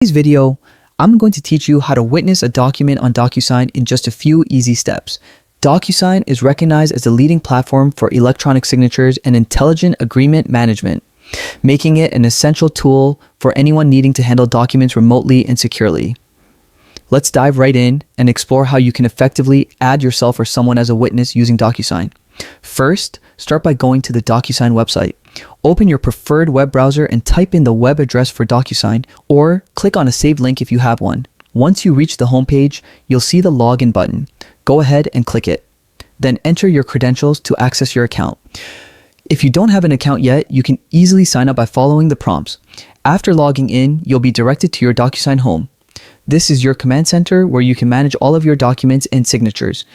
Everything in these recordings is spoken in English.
In today's video, I'm going to teach you how to witness a document on Docusign in just a few easy steps. Docusign is recognized as the leading platform for electronic signatures and intelligent agreement management, making it an essential tool for anyone needing to handle documents remotely and securely. Let's dive right in and explore how you can effectively add yourself or someone as a witness using Docusign. First, start by going to the Docusign website. Open your preferred web browser and type in the web address for Docusign, or click on a saved link if you have one. Once you reach the homepage, you'll see the login button. Go ahead and click it. Then enter your credentials to access your account. If you don't have an account yet, you can easily sign up by following the prompts. After logging in, you'll be directed to your Docusign home. This is your command center where you can manage all of your documents and signatures.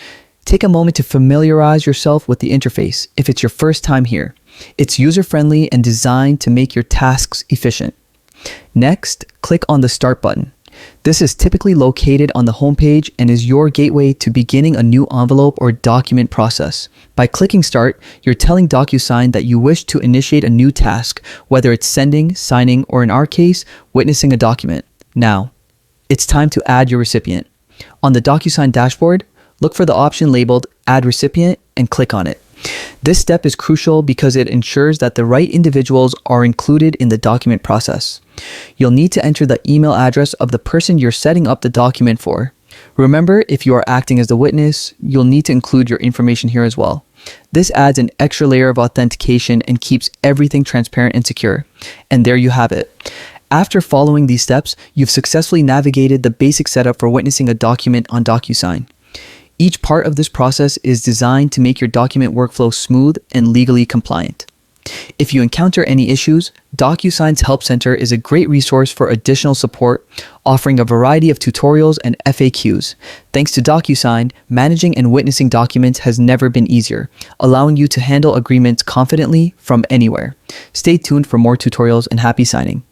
Take a moment to familiarize yourself with the interface if it's your first time here. It's user-friendly and designed to make your tasks efficient. Next, click on the Start button. This is typically located on the homepage and is your gateway to beginning a new envelope or document process. By clicking Start, you're telling Docusign that you wish to initiate a new task, whether it's sending, signing, or in our case, witnessing a document. Now, it's time to add your recipient. On the Docusign dashboard, look for the option labeled Add Recipient and click on it. This step is crucial because it ensures that the right individuals are included in the document process. You'll need to enter the email address of the person you're setting up the document for. Remember, if you are acting as the witness, you'll need to include your information here as well. This adds an extra layer of authentication and keeps everything transparent and secure. And there you have it. After following these steps, you've successfully navigated the basic setup for witnessing a document on Docusign. Each part of this process is designed to make your document workflow smooth and legally compliant. If you encounter any issues, Docusign's Help Center is a great resource for additional support, offering a variety of tutorials and FAQs. Thanks to Docusign, managing and witnessing documents has never been easier, allowing you to handle agreements confidently from anywhere. Stay tuned for more tutorials and happy signing.